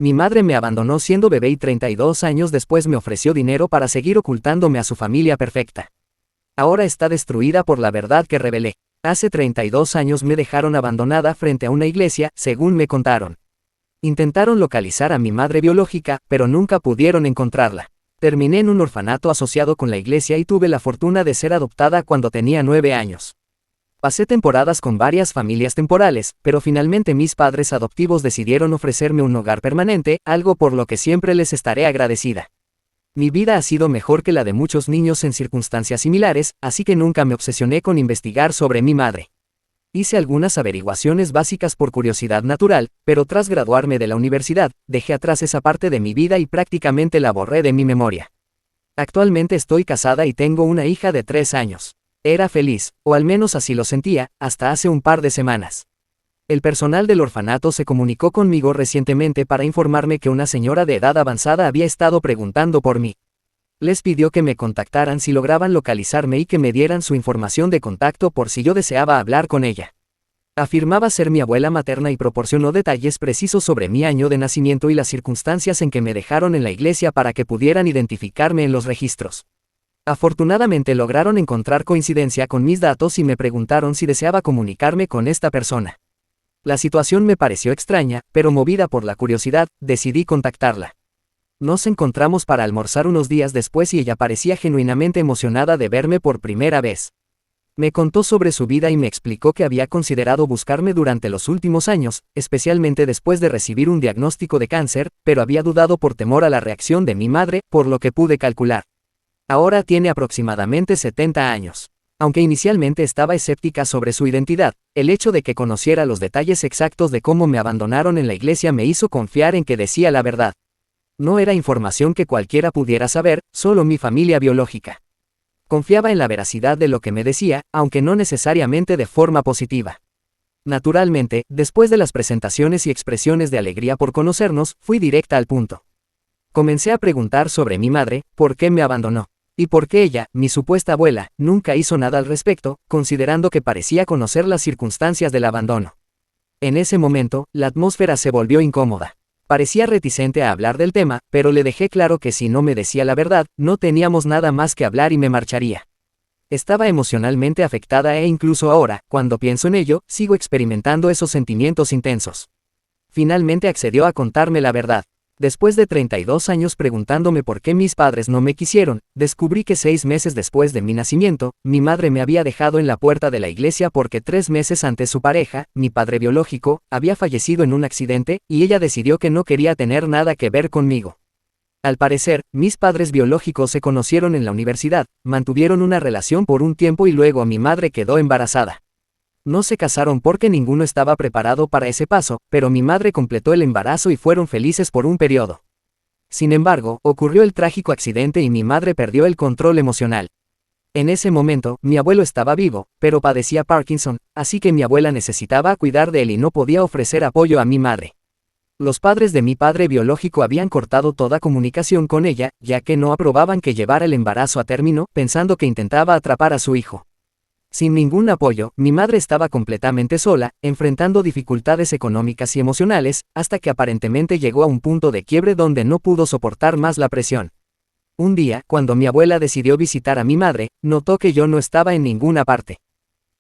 Mi madre me abandonó siendo bebé y 32 años después me ofreció dinero para seguir ocultándome a su familia perfecta. Ahora está destruida por la verdad que revelé. Hace 32 años me dejaron abandonada frente a una iglesia, según me contaron. Intentaron localizar a mi madre biológica, pero nunca pudieron encontrarla. Terminé en un orfanato asociado con la iglesia y tuve la fortuna de ser adoptada cuando tenía 9 años. Pasé temporadas con varias familias temporales, pero finalmente mis padres adoptivos decidieron ofrecerme un hogar permanente, algo por lo que siempre les estaré agradecida. Mi vida ha sido mejor que la de muchos niños en circunstancias similares, así que nunca me obsesioné con investigar sobre mi madre. Hice algunas averiguaciones básicas por curiosidad natural, pero tras graduarme de la universidad, dejé atrás esa parte de mi vida y prácticamente la borré de mi memoria. Actualmente estoy casada y tengo una hija de 3 años. Era feliz, o al menos así lo sentía, hasta hace un par de semanas. El personal del orfanato se comunicó conmigo recientemente para informarme que una señora de edad avanzada había estado preguntando por mí. Les pidió que me contactaran si lograban localizarme y que me dieran su información de contacto por si yo deseaba hablar con ella. Afirmaba ser mi abuela materna y proporcionó detalles precisos sobre mi año de nacimiento y las circunstancias en que me dejaron en la iglesia para que pudieran identificarme en los registros. Afortunadamente lograron encontrar coincidencia con mis datos y me preguntaron si deseaba comunicarme con esta persona. La situación me pareció extraña, pero movida por la curiosidad, decidí contactarla. Nos encontramos para almorzar unos días después y ella parecía genuinamente emocionada de verme por primera vez. Me contó sobre su vida y me explicó que había considerado buscarme durante los últimos años, especialmente después de recibir un diagnóstico de cáncer, pero había dudado por temor a la reacción de mi madre, por lo que pude calcular. Ahora tiene aproximadamente 70 años. Aunque inicialmente estaba escéptica sobre su identidad, el hecho de que conociera los detalles exactos de cómo me abandonaron en la iglesia me hizo confiar en que decía la verdad. No era información que cualquiera pudiera saber, solo mi familia biológica. Confiaba en la veracidad de lo que me decía, aunque no necesariamente de forma positiva. Naturalmente, después de las presentaciones y expresiones de alegría por conocernos, fui directa al punto. Comencé a preguntar sobre mi madre, por qué me abandonó. Y por qué ella, mi supuesta abuela, nunca hizo nada al respecto, considerando que parecía conocer las circunstancias del abandono. En ese momento, la atmósfera se volvió incómoda. Parecía reticente a hablar del tema, pero le dejé claro que si no me decía la verdad, no teníamos nada más que hablar y me marcharía. Estaba emocionalmente afectada e incluso ahora, cuando pienso en ello, sigo experimentando esos sentimientos intensos. Finalmente accedió a contarme la verdad. Después de 32 años preguntándome por qué mis padres no me quisieron, descubrí que 6 meses después de mi nacimiento, mi madre me había dejado en la puerta de la iglesia porque 3 meses antes su pareja, mi padre biológico, había fallecido en un accidente, y ella decidió que no quería tener nada que ver conmigo. Al parecer, mis padres biológicos se conocieron en la universidad, mantuvieron una relación por un tiempo y luego mi madre quedó embarazada. No se casaron porque ninguno estaba preparado para ese paso, pero mi madre completó el embarazo y fueron felices por un periodo. Sin embargo, ocurrió el trágico accidente y mi madre perdió el control emocional. En ese momento, mi abuelo estaba vivo, pero padecía Parkinson, así que mi abuela necesitaba cuidar de él y no podía ofrecer apoyo a mi madre. Los padres de mi padre biológico habían cortado toda comunicación con ella, ya que no aprobaban que llevara el embarazo a término, pensando que intentaba atrapar a su hijo. Sin ningún apoyo, mi madre estaba completamente sola, enfrentando dificultades económicas y emocionales, hasta que aparentemente llegó a un punto de quiebre donde no pudo soportar más la presión. Un día, cuando mi abuela decidió visitar a mi madre, notó que yo no estaba en ninguna parte.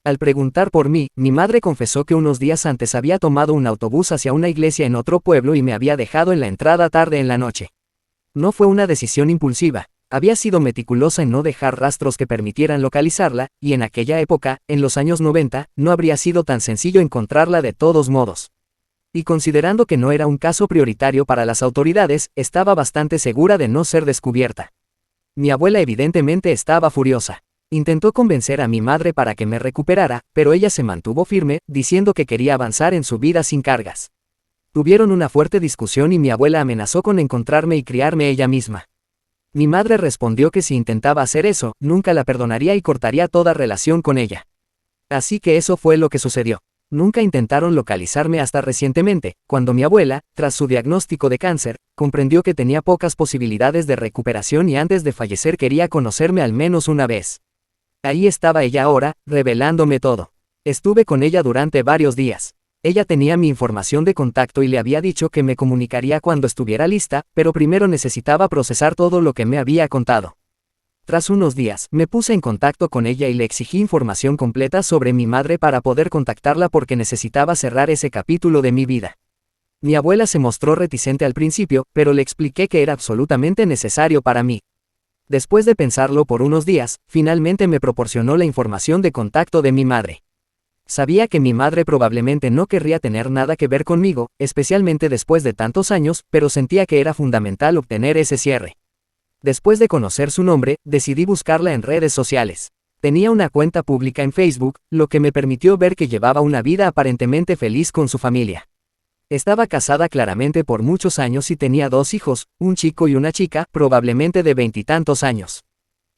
Al preguntar por mí, mi madre confesó que unos días antes había tomado un autobús hacia una iglesia en otro pueblo y me había dejado en la entrada tarde en la noche. No fue una decisión impulsiva. Había sido meticulosa en no dejar rastros que permitieran localizarla, y en aquella época, en los años 90, no habría sido tan sencillo encontrarla de todos modos. Y considerando que no era un caso prioritario para las autoridades, estaba bastante segura de no ser descubierta. Mi abuela evidentemente estaba furiosa. Intentó convencer a mi madre para que me recuperara, pero ella se mantuvo firme, diciendo que quería avanzar en su vida sin cargas. Tuvieron una fuerte discusión y mi abuela amenazó con encontrarme y criarme ella misma. Mi madre respondió que si intentaba hacer eso, nunca la perdonaría y cortaría toda relación con ella. Así que eso fue lo que sucedió. Nunca intentaron localizarme hasta recientemente, cuando mi abuela, tras su diagnóstico de cáncer, comprendió que tenía pocas posibilidades de recuperación y antes de fallecer quería conocerme al menos una vez. Ahí estaba ella ahora, revelándome todo. Estuve con ella durante varios días. Ella tenía mi información de contacto y le había dicho que me comunicaría cuando estuviera lista, pero primero necesitaba procesar todo lo que me había contado. Tras unos días, me puse en contacto con ella y le exigí información completa sobre mi madre para poder contactarla porque necesitaba cerrar ese capítulo de mi vida. Mi abuela se mostró reticente al principio, pero le expliqué que era absolutamente necesario para mí. Después de pensarlo por unos días, finalmente me proporcionó la información de contacto de mi madre. Sabía que mi madre probablemente no querría tener nada que ver conmigo, especialmente después de tantos años, pero sentía que era fundamental obtener ese cierre. Después de conocer su nombre, decidí buscarla en redes sociales. Tenía una cuenta pública en Facebook, lo que me permitió ver que llevaba una vida aparentemente feliz con su familia. Estaba casada claramente por muchos años y tenía 2 hijos, un chico y una chica, probablemente de 20 y tantos años.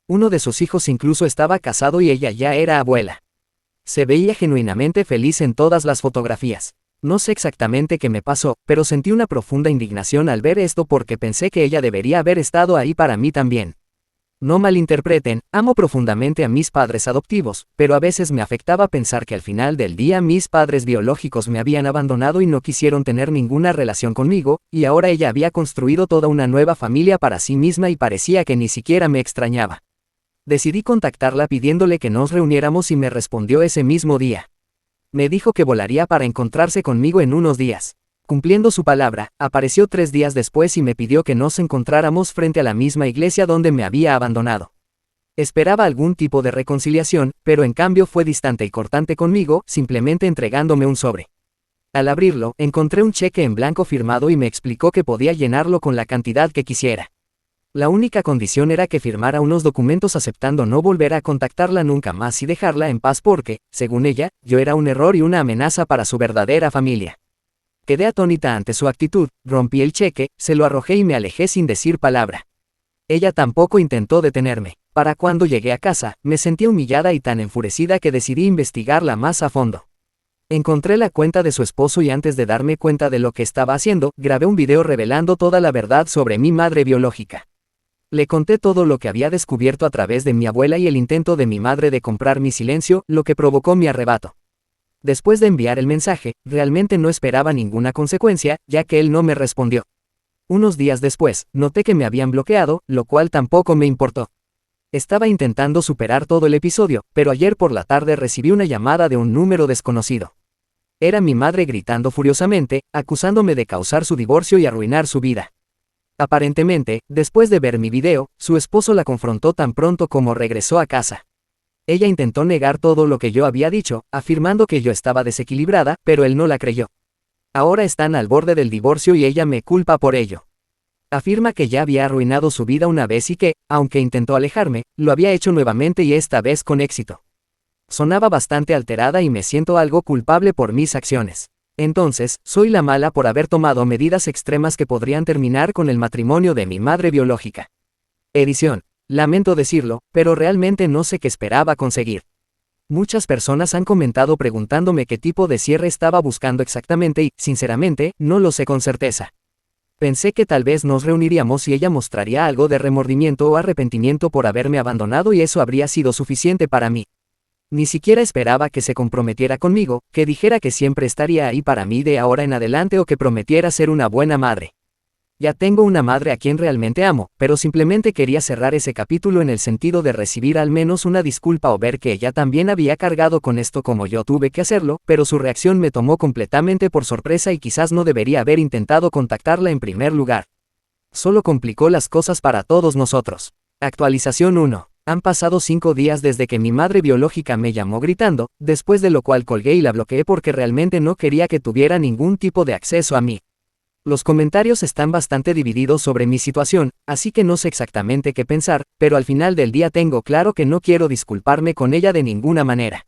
Uno de sus hijos incluso estaba casado y ella ya era abuela. Se veía genuinamente feliz en todas las fotografías. No sé exactamente qué me pasó, pero sentí una profunda indignación al ver esto porque pensé que ella debería haber estado ahí para mí también. No malinterpreten, amo profundamente a mis padres adoptivos, pero a veces me afectaba pensar que al final del día mis padres biológicos me habían abandonado y no quisieron tener ninguna relación conmigo, y ahora ella había construido toda una nueva familia para sí misma y parecía que ni siquiera me extrañaba. Decidí contactarla pidiéndole que nos reuniéramos y me respondió ese mismo día. Me dijo que volaría para encontrarse conmigo en unos días. Cumpliendo su palabra, apareció 3 días después y me pidió que nos encontráramos frente a la misma iglesia donde me había abandonado. Esperaba algún tipo de reconciliación, pero en cambio fue distante y cortante conmigo, simplemente entregándome un sobre. Al abrirlo, encontré un cheque en blanco firmado y me explicó que podía llenarlo con la cantidad que quisiera. La única condición era que firmara unos documentos aceptando no volver a contactarla nunca más y dejarla en paz porque, según ella, yo era un error y una amenaza para su verdadera familia. Quedé atónita ante su actitud, rompí el cheque, se lo arrojé y me alejé sin decir palabra. Ella tampoco intentó detenerme. Para cuando llegué a casa, me sentí humillada y tan enfurecida que decidí investigarla más a fondo. Encontré la cuenta de su esposo y antes de darme cuenta de lo que estaba haciendo, grabé un video revelando toda la verdad sobre mi madre biológica. Le conté todo lo que había descubierto a través de mi abuela y el intento de mi madre de comprar mi silencio, lo que provocó mi arrebato. Después de enviar el mensaje, realmente no esperaba ninguna consecuencia, ya que él no me respondió. Unos días después, noté que me habían bloqueado, lo cual tampoco me importó. Estaba intentando superar todo el episodio, pero ayer por la tarde recibí una llamada de un número desconocido. Era mi madre gritando furiosamente, acusándome de causar su divorcio y arruinar su vida. Aparentemente, después de ver mi video, su esposo la confrontó tan pronto como regresó a casa. Ella intentó negar todo lo que yo había dicho, afirmando que yo estaba desequilibrada, pero él no la creyó. Ahora están al borde del divorcio y ella me culpa por ello. Afirma que ya había arruinado su vida una vez y que, aunque intentó alejarme, lo había hecho nuevamente y esta vez con éxito. Sonaba bastante alterada y me siento algo culpable por mis acciones. Entonces, soy la mala por haber tomado medidas extremas que podrían terminar con el matrimonio de mi madre biológica. Edición. Lamento decirlo, pero realmente no sé qué esperaba conseguir. Muchas personas han comentado preguntándome qué tipo de cierre estaba buscando exactamente y, sinceramente, no lo sé con certeza. Pensé que tal vez nos reuniríamos y ella mostraría algo de remordimiento o arrepentimiento por haberme abandonado y eso habría sido suficiente para mí. Ni siquiera esperaba que se comprometiera conmigo, que dijera que siempre estaría ahí para mí de ahora en adelante o que prometiera ser una buena madre. Ya tengo una madre a quien realmente amo, pero simplemente quería cerrar ese capítulo en el sentido de recibir al menos una disculpa o ver que ella también había cargado con esto como yo tuve que hacerlo, pero su reacción me tomó completamente por sorpresa y quizás no debería haber intentado contactarla en primer lugar. Solo complicó las cosas para todos nosotros. Actualización 1. Han pasado 5 días desde que mi madre biológica me llamó gritando, después de lo cual colgué y la bloqueé porque realmente no quería que tuviera ningún tipo de acceso a mí. Los comentarios están bastante divididos sobre mi situación, así que no sé exactamente qué pensar, pero al final del día tengo claro que no quiero disculparme con ella de ninguna manera.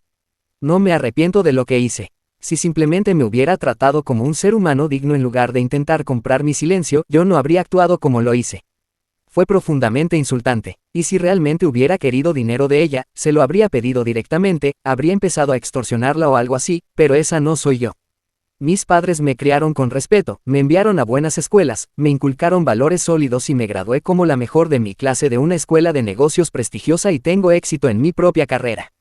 No me arrepiento de lo que hice. Si simplemente me hubiera tratado como un ser humano digno en lugar de intentar comprar mi silencio, yo no habría actuado como lo hice. Fue profundamente insultante, y si realmente hubiera querido dinero de ella, se lo habría pedido directamente, habría empezado a extorsionarla o algo así, pero esa no soy yo. Mis padres me criaron con respeto, me enviaron a buenas escuelas, me inculcaron valores sólidos y me gradué como la mejor de mi clase de una escuela de negocios prestigiosa y tengo éxito en mi propia carrera.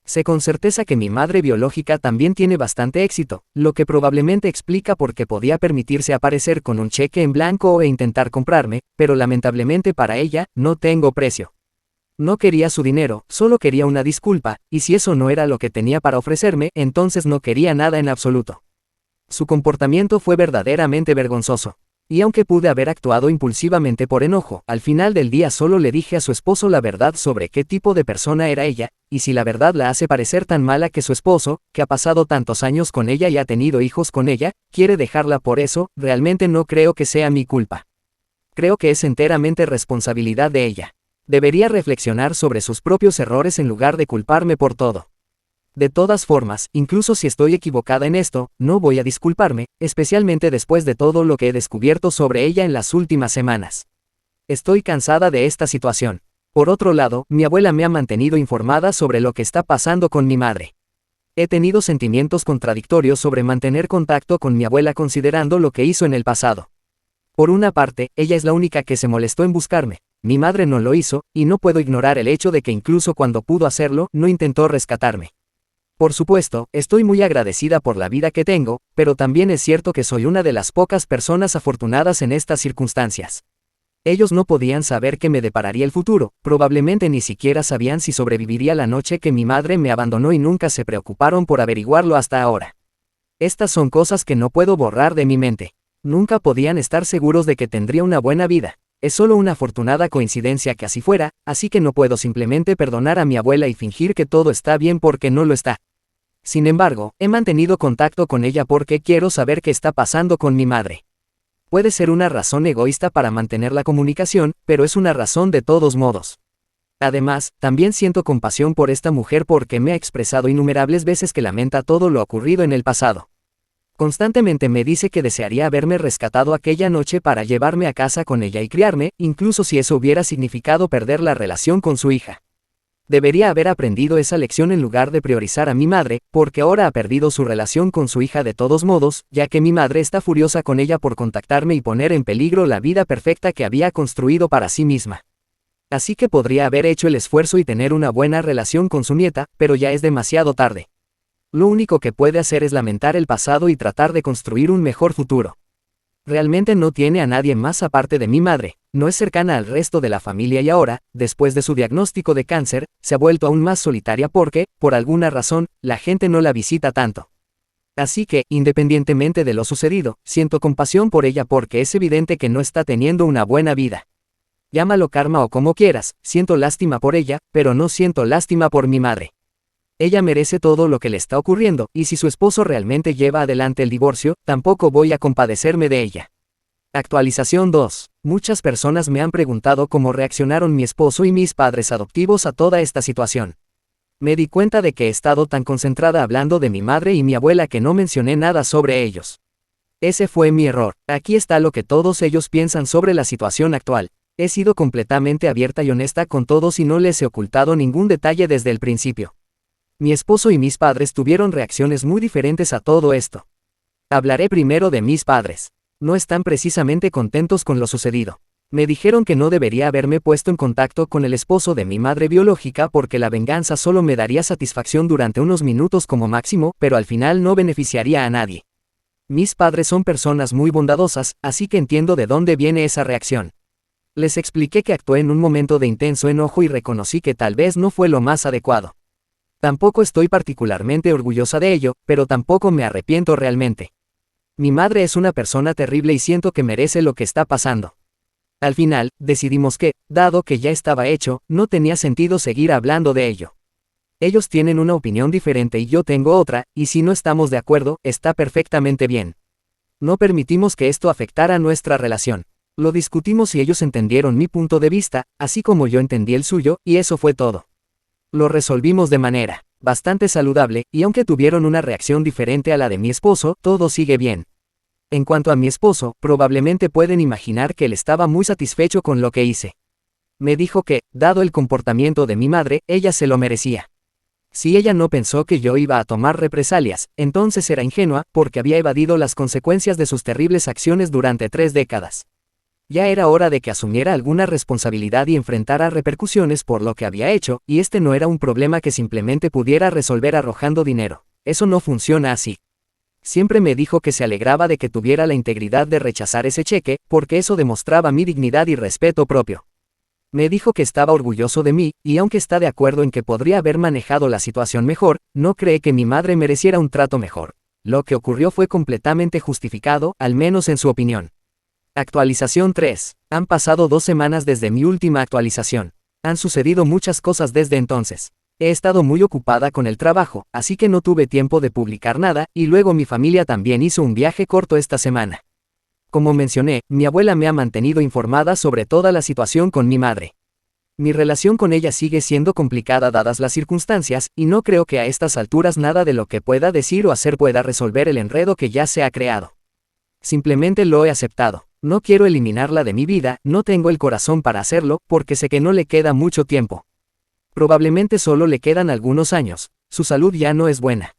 Sé con certeza que mi madre biológica también tiene bastante éxito, lo que probablemente explica por qué podía permitirse aparecer con un cheque en blanco e intentar comprarme, pero lamentablemente para ella, no tengo precio. No quería su dinero, solo quería una disculpa, y si eso no era lo que tenía para ofrecerme, entonces no quería nada en absoluto. Su comportamiento fue verdaderamente vergonzoso. Y aunque pude haber actuado impulsivamente por enojo, al final del día solo le dije a su esposo la verdad sobre qué tipo de persona era ella, y si la verdad la hace parecer tan mala que su esposo, que ha pasado tantos años con ella y ha tenido hijos con ella, quiere dejarla por eso, realmente no creo que sea mi culpa. Creo que es enteramente responsabilidad de ella. Debería reflexionar sobre sus propios errores en lugar de culparme por todo. De todas formas, incluso si estoy equivocada en esto, no voy a disculparme, especialmente después de todo lo que he descubierto sobre ella en las últimas semanas. Estoy cansada de esta situación. Por otro lado, mi abuela me ha mantenido informada sobre lo que está pasando con mi madre. He tenido sentimientos contradictorios sobre mantener contacto con mi abuela considerando lo que hizo en el pasado. Por una parte, ella es la única que se molestó en buscarme. Mi madre no lo hizo, y no puedo ignorar el hecho de que incluso cuando pudo hacerlo, no intentó rescatarme. Por supuesto, estoy muy agradecida por la vida que tengo, pero también es cierto que soy una de las pocas personas afortunadas en estas circunstancias. Ellos no podían saber qué me depararía el futuro, probablemente ni siquiera sabían si sobreviviría la noche que mi madre me abandonó y nunca se preocuparon por averiguarlo hasta ahora. Estas son cosas que no puedo borrar de mi mente. Nunca podían estar seguros de que tendría una buena vida. Es solo una afortunada coincidencia que así fuera, así que no puedo simplemente perdonar a mi abuela y fingir que todo está bien porque no lo está. Sin embargo, he mantenido contacto con ella porque quiero saber qué está pasando con mi madre. Puede ser una razón egoísta para mantener la comunicación, pero es una razón de todos modos. Además, también siento compasión por esta mujer porque me ha expresado innumerables veces que lamenta todo lo ocurrido en el pasado. Constantemente me dice que desearía haberme rescatado aquella noche para llevarme a casa con ella y criarme, incluso si eso hubiera significado perder la relación con su hija. Debería haber aprendido esa lección en lugar de priorizar a mi madre, porque ahora ha perdido su relación con su hija de todos modos, ya que mi madre está furiosa con ella por contactarme y poner en peligro la vida perfecta que había construido para sí misma. Así que podría haber hecho el esfuerzo y tener una buena relación con su nieta, pero ya es demasiado tarde. Lo único que puede hacer es lamentar el pasado y tratar de construir un mejor futuro. Realmente no tiene a nadie más aparte de mi madre, no es cercana al resto de la familia y ahora, después de su diagnóstico de cáncer, se ha vuelto aún más solitaria porque, por alguna razón, la gente no la visita tanto. Así que, independientemente de lo sucedido, siento compasión por ella porque es evidente que no está teniendo una buena vida. Llámalo karma o como quieras, siento lástima por ella, pero no siento lástima por mi madre. Ella merece todo lo que le está ocurriendo, y si su esposo realmente lleva adelante el divorcio, tampoco voy a compadecerme de ella. Actualización 2. Muchas personas me han preguntado cómo reaccionaron mi esposo y mis padres adoptivos a toda esta situación. Me di cuenta de que he estado tan concentrada hablando de mi madre y mi abuela que no mencioné nada sobre ellos. Ese fue mi error. Aquí está lo que todos ellos piensan sobre la situación actual. He sido completamente abierta y honesta con todos y no les he ocultado ningún detalle desde el principio. Mi esposo y mis padres tuvieron reacciones muy diferentes a todo esto. Hablaré primero de mis padres. No están precisamente contentos con lo sucedido. Me dijeron que no debería haberme puesto en contacto con el esposo de mi madre biológica porque la venganza solo me daría satisfacción durante unos minutos como máximo, pero al final no beneficiaría a nadie. Mis padres son personas muy bondadosas, así que entiendo de dónde viene esa reacción. Les expliqué que actué en un momento de intenso enojo y reconocí que tal vez no fue lo más adecuado. Tampoco estoy particularmente orgullosa de ello, pero tampoco me arrepiento realmente. Mi madre es una persona terrible y siento que merece lo que está pasando. Al final, decidimos que, dado que ya estaba hecho, no tenía sentido seguir hablando de ello. Ellos tienen una opinión diferente y yo tengo otra, y si no estamos de acuerdo, está perfectamente bien. No permitimos que esto afectara nuestra relación. Lo discutimos y ellos entendieron mi punto de vista, así como yo entendí el suyo, y eso fue todo. Lo resolvimos de manera bastante saludable, y aunque tuvieron una reacción diferente a la de mi esposo, todo sigue bien. En cuanto a mi esposo, probablemente pueden imaginar que él estaba muy satisfecho con lo que hice. Me dijo que, dado el comportamiento de mi madre, ella se lo merecía. Si ella no pensó que yo iba a tomar represalias, entonces era ingenua, porque había evadido las consecuencias de sus terribles acciones durante 3 décadas. Ya era hora de que asumiera alguna responsabilidad y enfrentara repercusiones por lo que había hecho, y este no era un problema que simplemente pudiera resolver arrojando dinero. Eso no funciona así. Siempre me dijo que se alegraba de que tuviera la integridad de rechazar ese cheque, porque eso demostraba mi dignidad y respeto propio. Me dijo que estaba orgulloso de mí, y aunque está de acuerdo en que podría haber manejado la situación mejor, no cree que mi madre mereciera un trato mejor. Lo que ocurrió fue completamente justificado, al menos en su opinión. Actualización 3. Han pasado 2 semanas desde mi última actualización. Han sucedido muchas cosas desde entonces. He estado muy ocupada con el trabajo, así que no tuve tiempo de publicar nada, y luego mi familia también hizo un viaje corto esta semana. Como mencioné, mi abuela me ha mantenido informada sobre toda la situación con mi madre. Mi relación con ella sigue siendo complicada dadas las circunstancias, y no creo que a estas alturas nada de lo que pueda decir o hacer pueda resolver el enredo que ya se ha creado. Simplemente lo he aceptado. No quiero eliminarla de mi vida, no tengo el corazón para hacerlo, porque sé que no le queda mucho tiempo. Probablemente solo le quedan algunos años, su salud ya no es buena.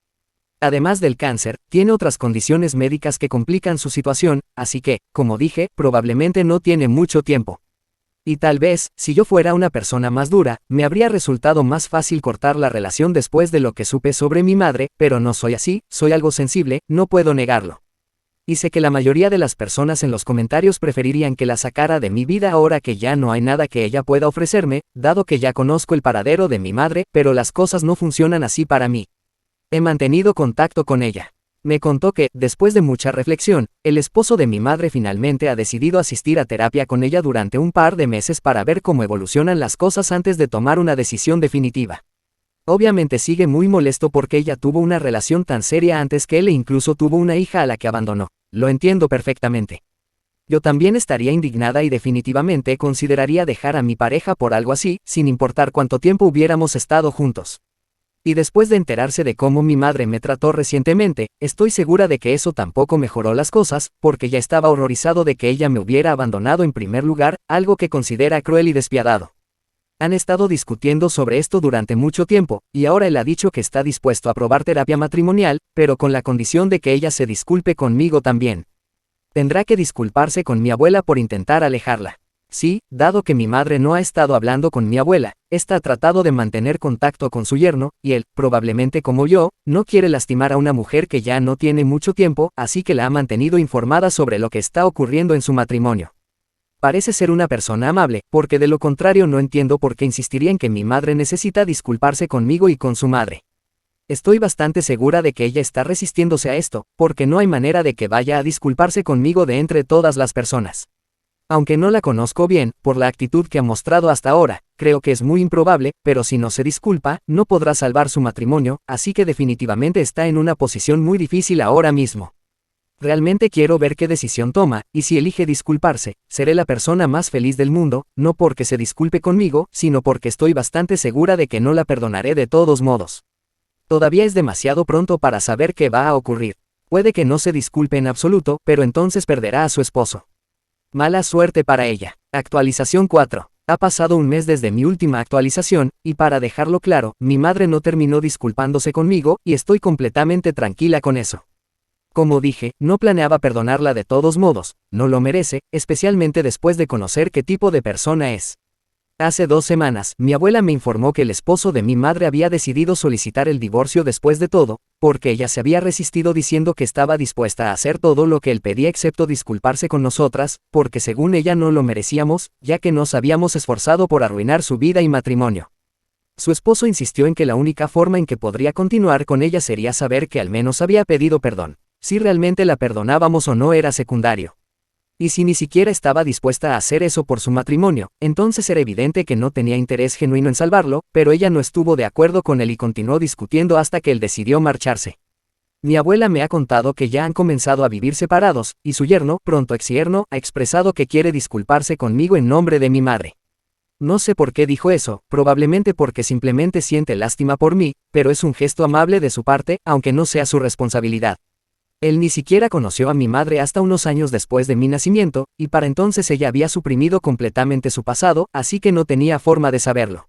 Además del cáncer, tiene otras condiciones médicas que complican su situación, así que, como dije, probablemente no tiene mucho tiempo. Y tal vez, si yo fuera una persona más dura, me habría resultado más fácil cortar la relación después de lo que supe sobre mi madre, pero no soy así, soy algo sensible, no puedo negarlo. Y sé que la mayoría de las personas en los comentarios preferirían que la sacara de mi vida ahora que ya no hay nada que ella pueda ofrecerme, dado que ya conozco el paradero de mi madre, pero las cosas no funcionan así para mí. He mantenido contacto con ella. Me contó que, después de mucha reflexión, el esposo de mi madre finalmente ha decidido asistir a terapia con ella durante un par de meses para ver cómo evolucionan las cosas antes de tomar una decisión definitiva. Obviamente sigue muy molesto porque ella tuvo una relación tan seria antes que él e incluso tuvo una hija a la que abandonó. Lo entiendo perfectamente. Yo también estaría indignada y definitivamente consideraría dejar a mi pareja por algo así, sin importar cuánto tiempo hubiéramos estado juntos. Y después de enterarse de cómo mi madre me trató recientemente, estoy segura de que eso tampoco mejoró las cosas, porque ya estaba horrorizado de que ella me hubiera abandonado en primer lugar, algo que considera cruel y despiadado. Han estado discutiendo sobre esto durante mucho tiempo, y ahora él ha dicho que está dispuesto a probar terapia matrimonial, pero con la condición de que ella se disculpe conmigo también. Tendrá que disculparse con mi abuela por intentar alejarla. Sí, dado que mi madre no ha estado hablando con mi abuela, esta ha tratado de mantener contacto con su yerno, y él, probablemente como yo, no quiere lastimar a una mujer que ya no tiene mucho tiempo, así que la ha mantenido informada sobre lo que está ocurriendo en su matrimonio. Parece ser una persona amable, porque de lo contrario no entiendo por qué insistiría en que mi madre necesita disculparse conmigo y con su madre. Estoy bastante segura de que ella está resistiéndose a esto, porque no hay manera de que vaya a disculparse conmigo de entre todas las personas. Aunque no la conozco bien, por la actitud que ha mostrado hasta ahora, creo que es muy improbable, pero si no se disculpa, no podrá salvar su matrimonio, así que definitivamente está en una posición muy difícil ahora mismo. Realmente quiero ver qué decisión toma, y si elige disculparse, seré la persona más feliz del mundo, no porque se disculpe conmigo, sino porque estoy bastante segura de que no la perdonaré de todos modos. Todavía es demasiado pronto para saber qué va a ocurrir. Puede que no se disculpe en absoluto, pero entonces perderá a su esposo. Mala suerte para ella. Actualización 4. Ha pasado un mes desde mi última actualización, y para dejarlo claro, mi madre no terminó disculpándose conmigo, y estoy completamente tranquila con eso. Como dije, no planeaba perdonarla de todos modos, no lo merece, especialmente después de conocer qué tipo de persona es. Hace 2 semanas, mi abuela me informó que el esposo de mi madre había decidido solicitar el divorcio después de todo, porque ella se había resistido diciendo que estaba dispuesta a hacer todo lo que él pedía excepto disculparse con nosotras, porque según ella no lo merecíamos, ya que nos habíamos esforzado por arruinar su vida y matrimonio. Su esposo insistió en que la única forma en que podría continuar con ella sería saber que al menos había pedido perdón. Si realmente la perdonábamos o no era secundario. Y si ni siquiera estaba dispuesta a hacer eso por su matrimonio, entonces era evidente que no tenía interés genuino en salvarlo, pero ella no estuvo de acuerdo con él y continuó discutiendo hasta que él decidió marcharse. Mi abuela me ha contado que ya han comenzado a vivir separados, y su yerno, pronto exyerno, ha expresado que quiere disculparse conmigo en nombre de mi madre. No sé por qué dijo eso, probablemente porque simplemente siente lástima por mí, pero es un gesto amable de su parte, aunque no sea su responsabilidad. Él ni siquiera conoció a mi madre hasta unos años después de mi nacimiento, y para entonces ella había suprimido completamente su pasado, así que no tenía forma de saberlo.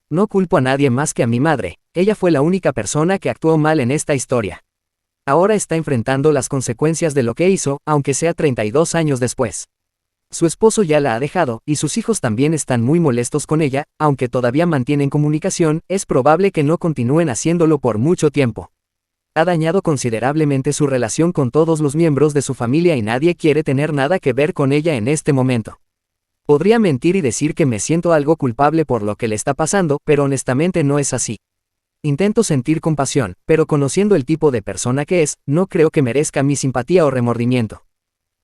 No culpo a nadie más que a mi madre, ella fue la única persona que actuó mal en esta historia. Ahora está enfrentando las consecuencias de lo que hizo, aunque sea 32 años después. Su esposo ya la ha dejado, y sus hijos también están muy molestos con ella, aunque todavía mantienen comunicación, es probable que no continúen haciéndolo por mucho tiempo. Ha dañado considerablemente su relación con todos los miembros de su familia y nadie quiere tener nada que ver con ella en este momento. Podría mentir y decir que me siento algo culpable por lo que le está pasando, pero honestamente no es así. Intento sentir compasión, pero conociendo el tipo de persona que es, no creo que merezca mi simpatía o remordimiento.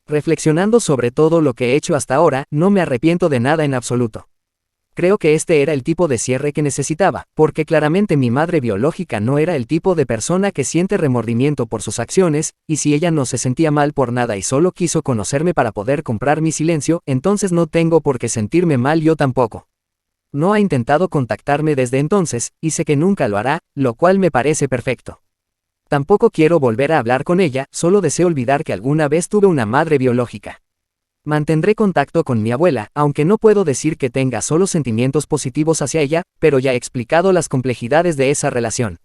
Reflexionando sobre todo lo que he hecho hasta ahora, no me arrepiento de nada en absoluto. Creo que este era el tipo de cierre que necesitaba, porque claramente mi madre biológica no era el tipo de persona que siente remordimiento por sus acciones, y si ella no se sentía mal por nada y solo quiso conocerme para poder comprar mi silencio, entonces no tengo por qué sentirme mal yo tampoco. No ha intentado contactarme desde entonces, y sé que nunca lo hará, lo cual me parece perfecto. Tampoco quiero volver a hablar con ella, solo deseo olvidar que alguna vez tuve una madre biológica. Mantendré contacto con mi abuela, aunque no puedo decir que tenga solo sentimientos positivos hacia ella, pero ya he explicado las complejidades de esa relación.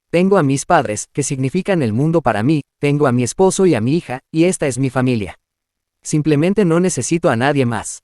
Tengo a mis padres, que significan el mundo para mí, tengo a mi esposo y a mi hija, y esta es mi familia. Simplemente no necesito a nadie más.